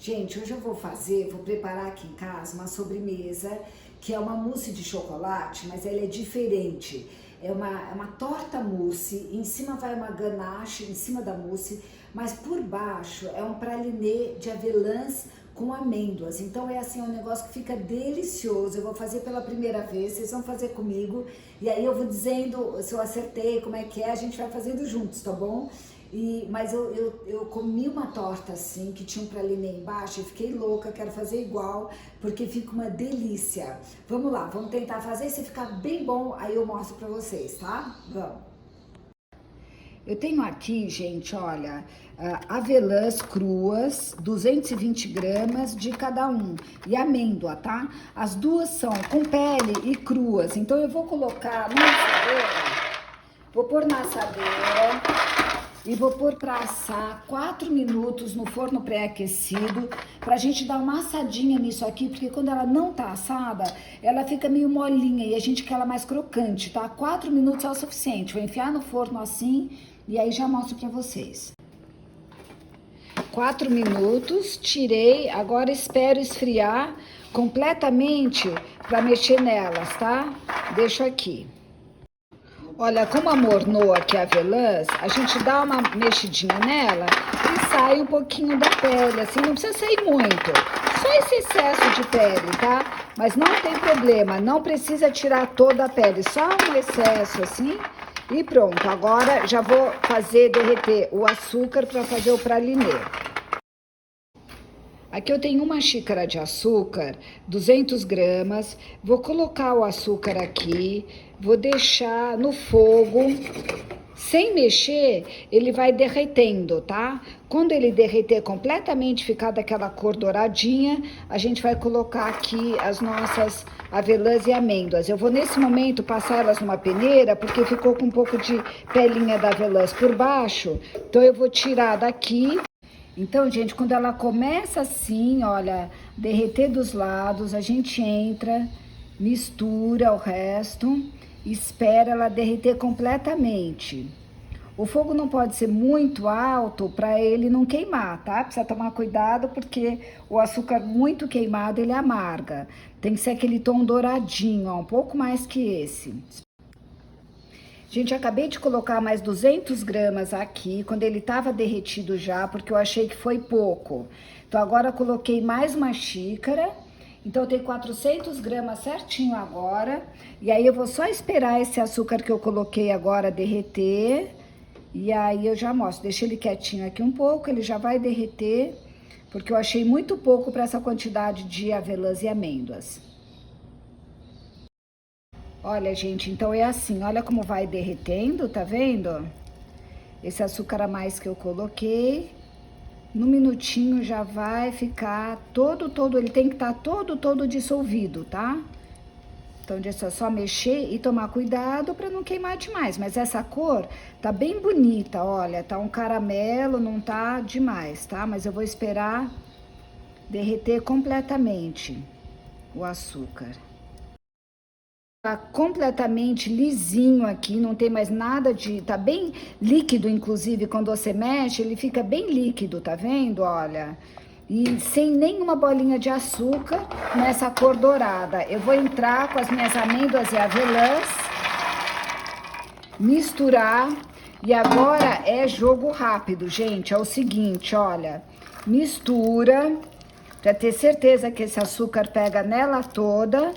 Gente, hoje eu vou preparar aqui em casa uma sobremesa que é uma mousse de chocolate, mas ela é diferente. É uma torta mousse, em cima vai uma ganache em cima da mousse, mas por baixo é um pralinê de avelãs com amêndoas. Então é assim, um negócio que fica delicioso. Eu vou fazer pela primeira vez, vocês vão fazer comigo. E aí eu vou dizendo se eu acertei, como é que é, a gente vai fazendo juntos, tá bom? Mas eu comi uma torta assim, que tinha um pralinê embaixo, e fiquei louca, quero fazer igual, porque fica uma delícia. Vamos lá, vamos tentar fazer, se ficar bem bom, aí eu mostro pra vocês, tá? Vamos. Eu tenho aqui, gente, olha, avelãs cruas, 220 gramas de cada um, e amêndoa, tá? As duas são com pele e cruas, então eu vou colocar na assadeira, vou pôr na assadeira e vou pôr para assar 4 minutos no forno pré-aquecido, pra gente dar uma assadinha nisso aqui, porque quando ela não tá assada, ela fica meio molinha e a gente quer ela mais crocante, tá? 4 minutos é o suficiente, vou enfiar no forno assim e aí já mostro pra vocês. 4 minutos, tirei, agora espero esfriar completamente para mexer nelas, tá? Deixo aqui. Olha, como amornou aqui a avelãs, a gente dá uma mexidinha nela e sai um pouquinho da pele, assim, não precisa sair muito. Só esse excesso de pele, tá? Mas não tem problema, não precisa tirar toda a pele, só um excesso assim e pronto. Agora já vou fazer derreter o açúcar para fazer o pralinê. Aqui eu tenho uma xícara de açúcar, 200 gramas, vou colocar o açúcar aqui, vou deixar no fogo, sem mexer, ele vai derretendo, tá? Quando ele derreter completamente, ficar daquela cor douradinha, a gente vai colocar aqui as nossas avelãs e amêndoas. Eu vou nesse momento passar elas numa peneira, porque ficou com um pouco de pelinha da avelãs por baixo, então eu vou tirar daqui. Então, gente, quando ela começa assim, olha, derreter dos lados, a gente entra, mistura o resto, espera ela derreter completamente. O fogo não pode ser muito alto para ele não queimar, tá? Precisa tomar cuidado porque o açúcar muito queimado, ele amarga. Tem que ser aquele tom douradinho, ó, um pouco mais que esse. Gente, acabei de colocar mais 200 gramas aqui, quando ele estava derretido já, porque eu achei que foi pouco. Então, agora eu coloquei mais uma xícara. Então, tem 400 gramas certinho agora. E aí, eu vou só esperar esse açúcar que eu coloquei agora derreter. E aí, eu já mostro. Deixa ele quietinho aqui um pouco, ele já vai derreter, porque eu achei muito pouco para essa quantidade de avelãs e amêndoas. Olha, gente, então é assim, olha como vai derretendo, tá vendo? Esse açúcar a mais que eu coloquei, no minutinho já vai ficar todo, ele tem que estar todo dissolvido, tá? Então, é só mexer e tomar cuidado para não queimar demais. Mas essa cor tá bem bonita, olha, tá um caramelo, não tá demais, tá? Mas eu vou esperar derreter completamente o açúcar. Tá completamente lisinho aqui, não tem mais nada de... Tá bem líquido, inclusive, quando você mexe, ele fica bem líquido, tá vendo? Olha, e sem nenhuma bolinha de açúcar nessa cor dourada. Eu vou entrar com as minhas amêndoas e avelãs, misturar, e agora é jogo rápido, gente. É o seguinte, olha, mistura, pra ter certeza que esse açúcar pega nela toda.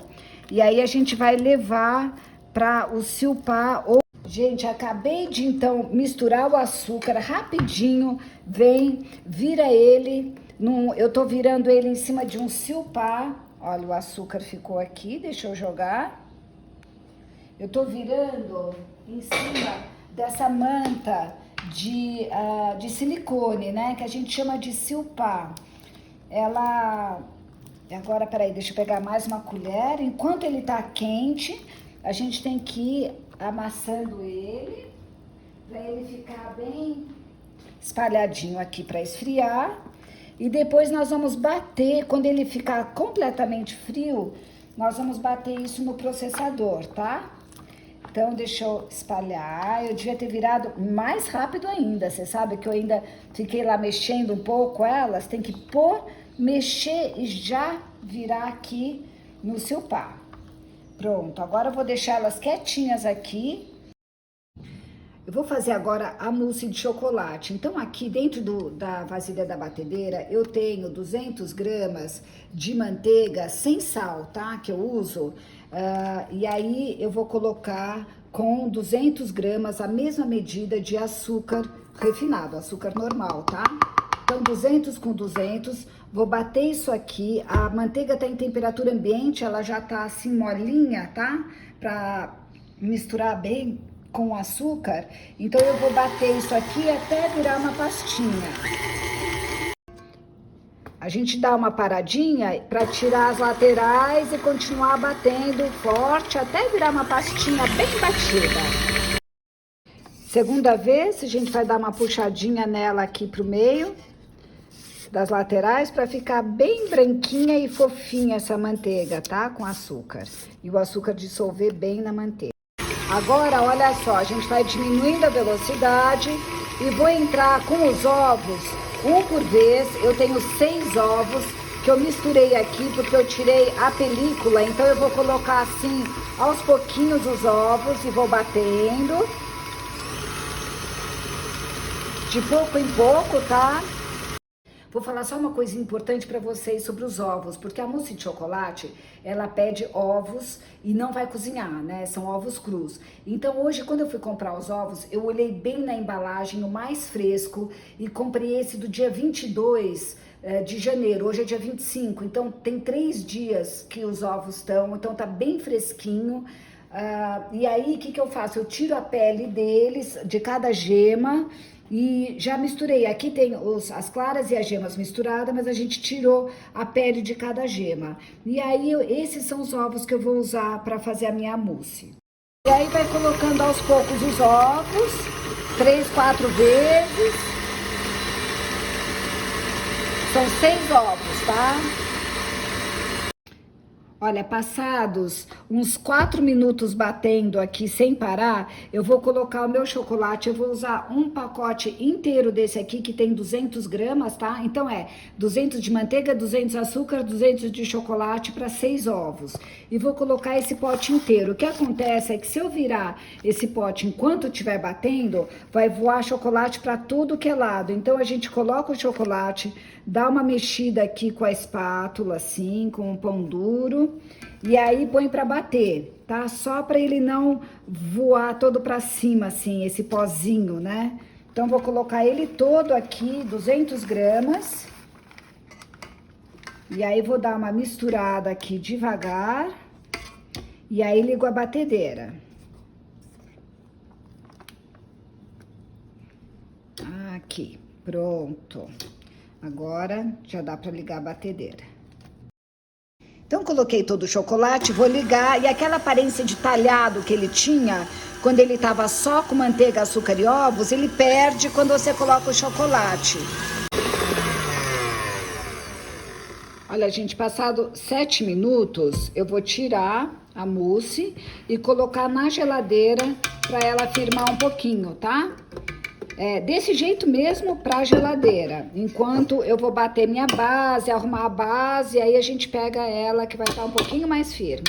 E aí a gente vai levar para o silpar. Gente, acabei de então misturar o açúcar rapidinho. Vem, vira ele. Eu tô virando ele em cima de um silpar. Olha, o açúcar ficou aqui, deixa eu jogar. Eu tô virando em cima dessa manta de silicone, né? Que a gente chama de silpar. Agora, peraí, deixa eu pegar mais uma colher. Enquanto ele tá quente, a gente tem que ir amassando ele, pra ele ficar bem espalhadinho aqui pra esfriar. E depois nós vamos bater, quando ele ficar completamente frio, nós vamos bater isso no processador, tá? Então, deixa eu espalhar. Eu devia ter virado mais rápido ainda. Você sabe que eu ainda fiquei lá mexendo um pouco elas. Tem que pôr mexer e já virar aqui no silpar. Pronto, agora eu vou deixar elas quietinhas aqui. Eu vou fazer agora a mousse de chocolate. Então, aqui dentro da vasilha da batedeira, eu tenho 200 gramas de manteiga sem sal, tá? Que eu uso. E aí, eu vou colocar com 200 gramas a mesma medida de açúcar refinado, açúcar normal, tá? Então, 200 com 200, vou bater isso aqui. A manteiga tá em temperatura ambiente, ela já tá assim molinha, tá? Pra misturar bem com açúcar, então eu vou bater isso aqui até virar uma pastinha. A gente dá uma paradinha para tirar as laterais e continuar batendo forte até virar uma pastinha bem batida. Segunda vez, a gente vai dar uma puxadinha nela aqui pro meio das laterais para ficar bem branquinha e fofinha essa manteiga, tá? Com açúcar. E o açúcar dissolver bem na manteiga. Agora, olha só, a gente vai diminuindo a velocidade e vou entrar com os ovos, um por vez. Eu tenho 6 ovos que eu misturei aqui porque eu tirei a película. Então, eu vou colocar assim, aos pouquinhos os ovos e vou batendo. De pouco em pouco, tá? Vou falar só uma coisa importante para vocês sobre os ovos, porque a mousse de chocolate, ela pede ovos e não vai cozinhar, né? São ovos crus. Então hoje, quando eu fui comprar os ovos, eu olhei bem na embalagem, o mais fresco, e comprei esse do dia 22 de janeiro. Hoje é dia 25, então tem 3 dias que os ovos estão, então tá bem fresquinho. E aí, o que eu faço? Eu tiro a pele deles, de cada gema, e já misturei. Aqui tem as claras e as gemas misturadas, mas a gente tirou a pele de cada gema. E aí, esses são os ovos que eu vou usar para fazer a minha mousse. E aí, vai colocando aos poucos os ovos, 3, 4 vezes. São 6 ovos, tá? Olha, passados uns 4 minutos batendo aqui sem parar, eu vou colocar o meu chocolate. Eu vou usar um pacote inteiro desse aqui, que tem 200 gramas, tá? Então, 200 de manteiga, 200 de açúcar, 200 de chocolate para 6 ovos. E vou colocar esse pote inteiro. O que acontece é que se eu virar esse pote enquanto estiver batendo, vai voar chocolate para tudo que é lado. Então, a gente coloca o chocolate, dá uma mexida aqui com a espátula, assim, com o pão duro. E aí põe para bater, tá? Só para ele não voar todo para cima, assim, esse pozinho, né? Então, vou colocar ele todo aqui, 200 gramas. E aí, vou dar uma misturada aqui devagar. E aí, ligo a batedeira. Aqui, pronto. Agora, já dá para ligar a batedeira. Então, coloquei todo o chocolate, vou ligar, e aquela aparência de talhado que ele tinha, quando ele estava só com manteiga, açúcar e ovos, ele perde quando você coloca o chocolate. Olha, gente, passado 7 minutos, eu vou tirar a mousse e colocar na geladeira para ela firmar um pouquinho, tá? Desse jeito mesmo pra geladeira, enquanto eu vou bater minha base, arrumar a base, aí a gente pega ela que vai estar um pouquinho mais firme.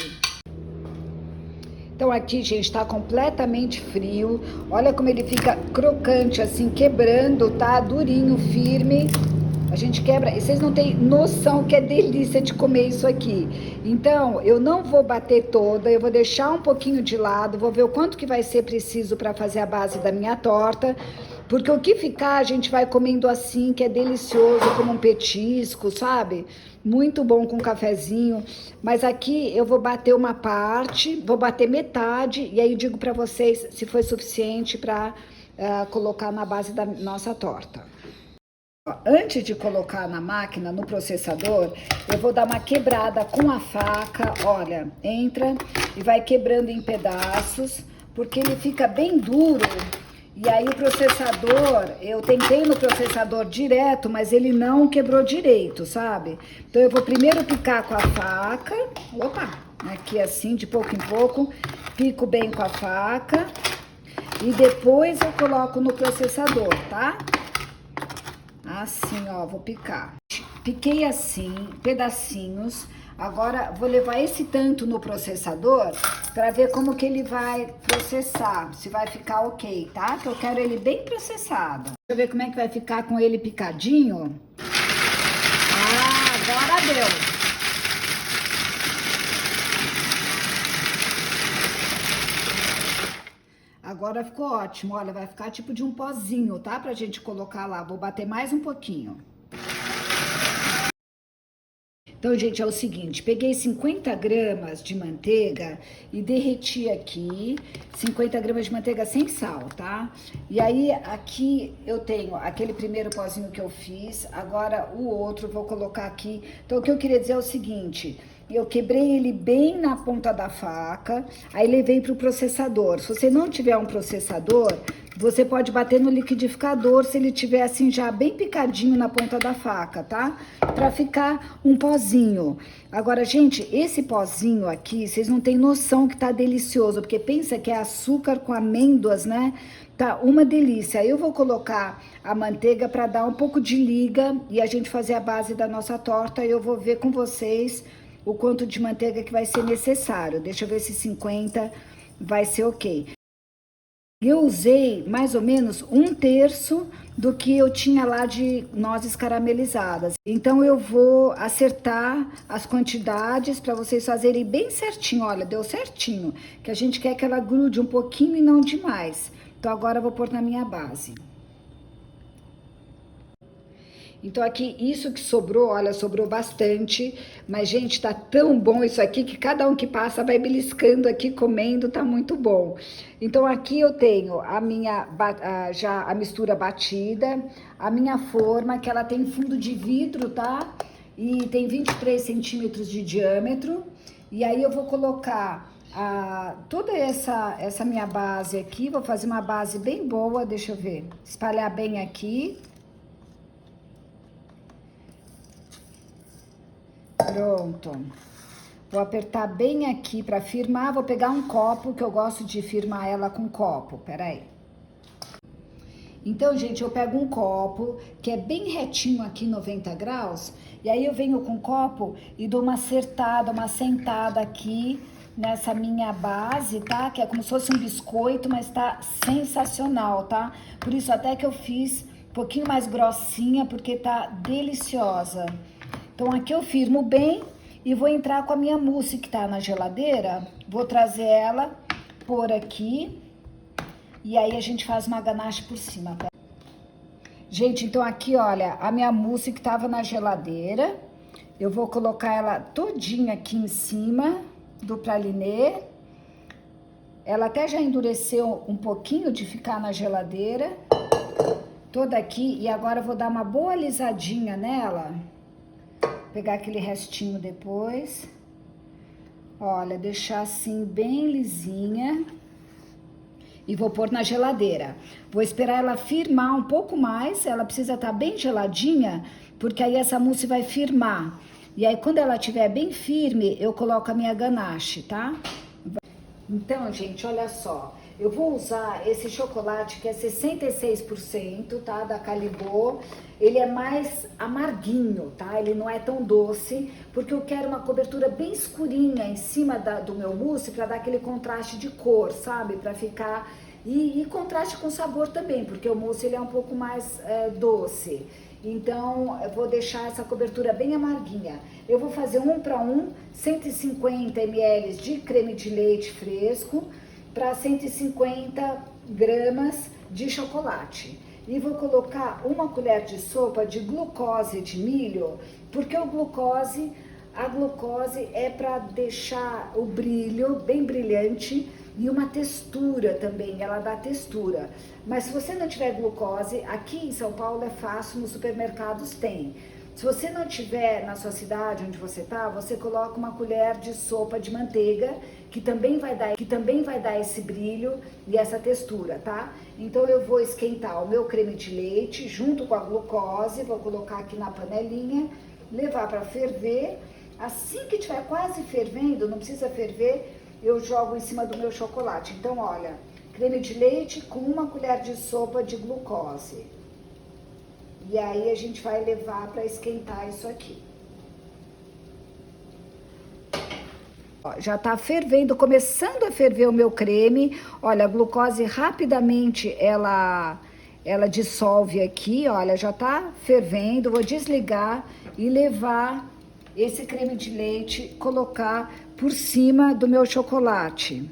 Então aqui, gente, tá completamente frio, olha como ele fica crocante assim, quebrando, tá? Durinho, firme. A gente quebra, e vocês não têm noção que é delícia de comer isso aqui. Então, eu não vou bater toda, eu vou deixar um pouquinho de lado, vou ver o quanto que vai ser preciso para fazer a base da minha torta. Porque o que ficar, a gente vai comendo assim, que é delicioso, como um petisco, sabe? Muito bom com um cafezinho. Mas aqui eu vou bater uma parte, vou bater metade, e aí digo para vocês se foi suficiente para colocar na base da nossa torta. Antes de colocar na máquina, no processador, eu vou dar uma quebrada com a faca. Olha, entra e vai quebrando em pedaços, porque ele fica bem duro. E aí o processador, eu tentei no processador direto, mas ele não quebrou direito, sabe? Então eu vou primeiro picar com a faca, aqui assim, de pouco em pouco, pico bem com a faca e depois eu coloco no processador, tá? Assim, ó, vou picar. piquei assim, pedacinhos. Agora vou levar esse tanto no processador para ver como que ele vai processar, se vai ficar ok, tá? Que eu quero ele bem processado. Deixa eu ver como é que vai ficar com ele picadinho. Ah, agora deu. Agora ficou ótimo, olha, vai ficar tipo de um pozinho, tá? Pra gente colocar lá, vou bater mais um pouquinho. Então, gente, é o seguinte, peguei 50 gramas de manteiga e derreti aqui, 50 gramas de manteiga sem sal, tá? E aí, aqui eu tenho aquele primeiro pozinho que eu fiz, agora o outro vou colocar aqui. Então, o que eu queria dizer é o seguinte, eu quebrei ele bem na ponta da faca, aí levei para o processador. Se você não tiver um processador, você pode bater no liquidificador se ele tiver assim já bem picadinho na ponta da faca, tá? Pra ficar um pozinho. Agora, gente, esse pozinho aqui, vocês não têm noção que tá delicioso, porque pensa que é açúcar com amêndoas, né? Tá uma delícia. Eu vou colocar a manteiga para dar um pouco de liga e a gente fazer a base da nossa torta. E eu vou ver com vocês o quanto de manteiga que vai ser necessário. Deixa eu ver se 50 vai ser ok. Eu usei mais ou menos 1/3 do que eu tinha lá de nozes caramelizadas. Então eu vou acertar as quantidades para vocês fazerem bem certinho. Olha, deu certinho, que a gente quer que ela grude um pouquinho e não demais. Então agora eu vou pôr na minha base. Então aqui, isso que sobrou, olha, sobrou bastante, mas gente, tá tão bom isso aqui que cada um que passa vai beliscando aqui, comendo, tá muito bom. Então aqui eu tenho a minha, já a mistura batida, a minha forma, que ela tem fundo de vidro, tá? E tem 23 centímetros de diâmetro, e aí eu vou colocar toda essa minha base aqui, vou fazer uma base bem boa, deixa eu ver, espalhar bem aqui. Pronto. Vou apertar bem aqui para firmar. Vou pegar um copo, que eu gosto de firmar ela com copo. Peraí. Então, gente, eu pego um copo, que é bem retinho aqui, 90 graus. E aí eu venho com o copo e dou uma acertada, uma sentada aqui nessa minha base, tá? Que é como se fosse um biscoito, mas tá sensacional, tá? Por isso até que eu fiz um pouquinho mais grossinha, porque tá deliciosa. Então, aqui eu firmo bem e vou entrar com a minha mousse que tá na geladeira. Vou trazer ela, pôr aqui. E aí, a gente faz uma ganache por cima, tá? Gente, então aqui, olha, a minha mousse que tava na geladeira. Eu vou colocar ela todinha aqui em cima do pralinê. Ela até já endureceu um pouquinho de ficar na geladeira. Toda aqui. E agora eu vou dar uma boa alisadinha nela. Pegar aquele restinho depois. Olha, deixar assim bem lisinha. E vou pôr na geladeira. Vou esperar ela firmar um pouco mais. Ela precisa estar bem geladinha, porque aí essa mousse vai firmar. E aí, quando ela estiver bem firme, eu coloco a minha ganache, tá? Então, gente, olha só. Eu vou usar esse chocolate que é 66%, tá? Da Calibô. Ele é mais amarguinho, tá? Ele não é tão doce, porque eu quero uma cobertura bem escurinha em cima do meu mousse para dar aquele contraste de cor, sabe? Para ficar... E contraste com sabor também, porque o mousse ele é um pouco mais doce. Então, eu vou deixar essa cobertura bem amarguinha. Eu vou fazer 1 para 1, 150 ml de creme de leite fresco para 150 gramas de chocolate. E vou colocar 1 colher de sopa de glucose de milho, porque a glucose é para deixar o brilho bem brilhante e uma textura também, ela dá textura. Mas se você não tiver glucose, aqui em São Paulo é fácil, nos supermercados tem. Se você não tiver na sua cidade, onde você tá, você coloca 1 colher de sopa de manteiga, que também vai dar esse brilho e essa textura, tá? Então eu vou esquentar o meu creme de leite junto com a glucose, vou colocar aqui na panelinha, levar para ferver. Assim que estiver quase fervendo, não precisa ferver, eu jogo em cima do meu chocolate. Então, olha, creme de leite com 1 colher de sopa de glucose. E aí a gente vai levar para esquentar isso aqui. Ó, já tá fervendo, começando a ferver o meu creme. Olha, a glucose rapidamente ela dissolve aqui, olha, já tá fervendo. Vou desligar e levar esse creme de leite, colocar por cima do meu chocolate.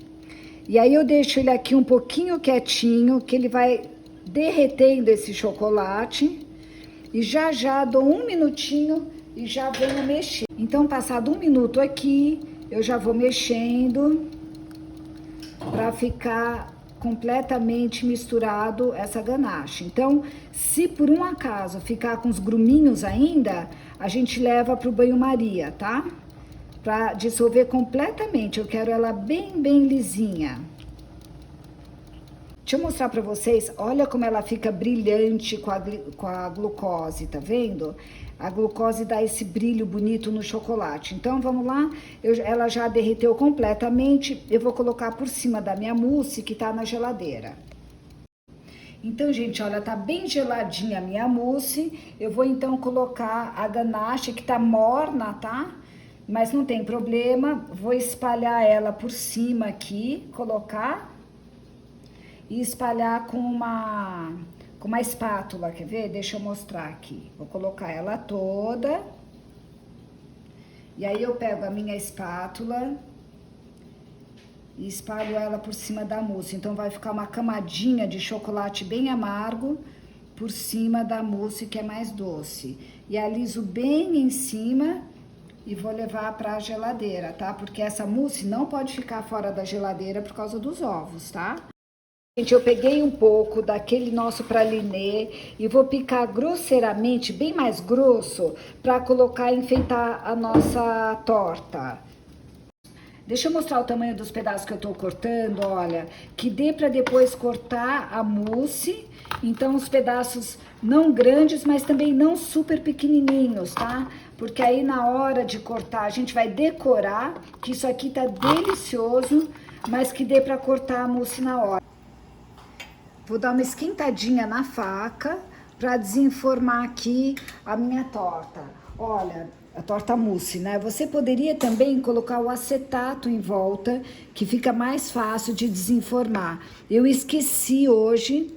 E aí eu deixo ele aqui um pouquinho quietinho, que ele vai derretendo esse chocolate. E já dou um minutinho e já venho mexer. Então, passado um minuto aqui, eu já vou mexendo para ficar completamente misturado essa ganache. Então, se por um acaso ficar com os gruminhos ainda, a gente leva para o banho-maria, tá? Para dissolver completamente. Eu quero ela bem lisinha. Deixa eu mostrar para vocês, olha como ela fica brilhante com a glucose, tá vendo? A glucose dá esse brilho bonito no chocolate. Então, vamos lá, ela já derreteu completamente, eu vou colocar por cima da minha mousse que tá na geladeira. Então, gente, olha, tá bem geladinha a minha mousse, eu vou então colocar a ganache que tá morna, tá? Mas não tem problema, vou espalhar ela por cima aqui, colocar e espalhar com uma espátula, quer ver? Deixa eu mostrar aqui. Vou colocar ela toda. E aí eu pego a minha espátula e espalho ela por cima da mousse. Então vai ficar uma camadinha de chocolate bem amargo por cima da mousse que é mais doce. E aliso bem em cima e vou levar para a geladeira, tá? Porque essa mousse não pode ficar fora da geladeira por causa dos ovos, tá? Gente, eu peguei um pouco daquele nosso pralinê e vou picar grosseiramente, bem mais grosso, para colocar e enfeitar a nossa torta. Deixa eu mostrar o tamanho dos pedaços que eu tô cortando, olha, que dê para depois cortar a mousse. Então, os pedaços não grandes, mas também não super pequenininhos, tá? Porque aí na hora de cortar, a gente vai decorar, que isso aqui tá delicioso, mas que dê para cortar a mousse na hora. Vou dar uma esquentadinha na faca para desenformar aqui a minha torta. Olha, a torta mousse, né? Você poderia também colocar o acetato em volta, que fica mais fácil de desenformar. Eu esqueci hoje,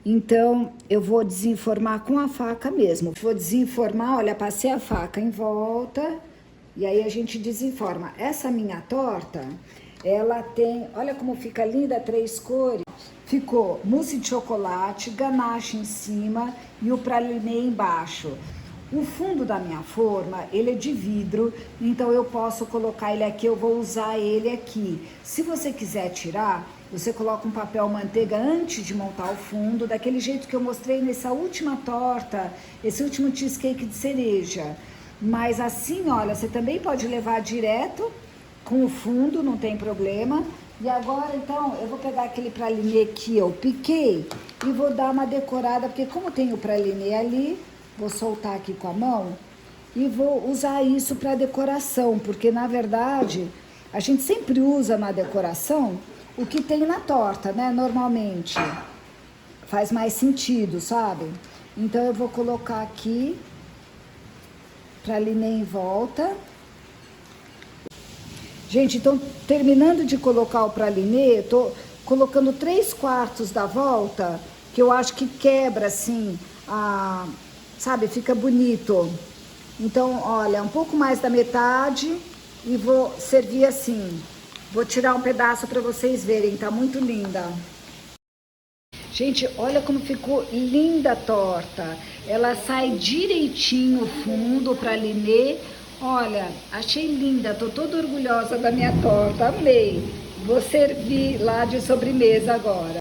então eu vou desenformar com a faca mesmo. Vou desenformar, olha, passei a faca em volta e aí a gente desenforma. Essa minha torta, ela tem, olha como fica linda, 3 cores. Ficou mousse de chocolate, ganache em cima e o pralinê embaixo. O fundo da minha forma, ele é de vidro, então eu posso colocar ele aqui, eu vou usar ele aqui. Se você quiser tirar, você coloca um papel manteiga antes de montar o fundo, daquele jeito que eu mostrei nessa última torta, esse último cheesecake de cereja. Mas assim, olha, você também pode levar direto com o fundo, não tem problema. E agora, então, eu vou pegar aquele pralinê que eu piquei e vou dar uma decorada, porque como tem o pralinê ali, vou soltar aqui com a mão e vou usar isso para decoração, porque na verdade, a gente sempre usa na decoração o que tem na torta, né, normalmente. Faz mais sentido, sabe? Então, eu vou colocar aqui pralinê em volta. Gente, então, terminando de colocar o pralinê, tô colocando 3/4 da volta, que eu acho que quebra, assim, sabe, fica bonito. Então, olha, um pouco mais da metade e vou servir assim. Vou tirar um pedaço para vocês verem, tá muito linda. Gente, olha como ficou linda a torta. Ela sai direitinho o fundo, o pralinê. Olha, achei linda, tô toda orgulhosa da minha torta, amei. Vou servir lá de sobremesa agora.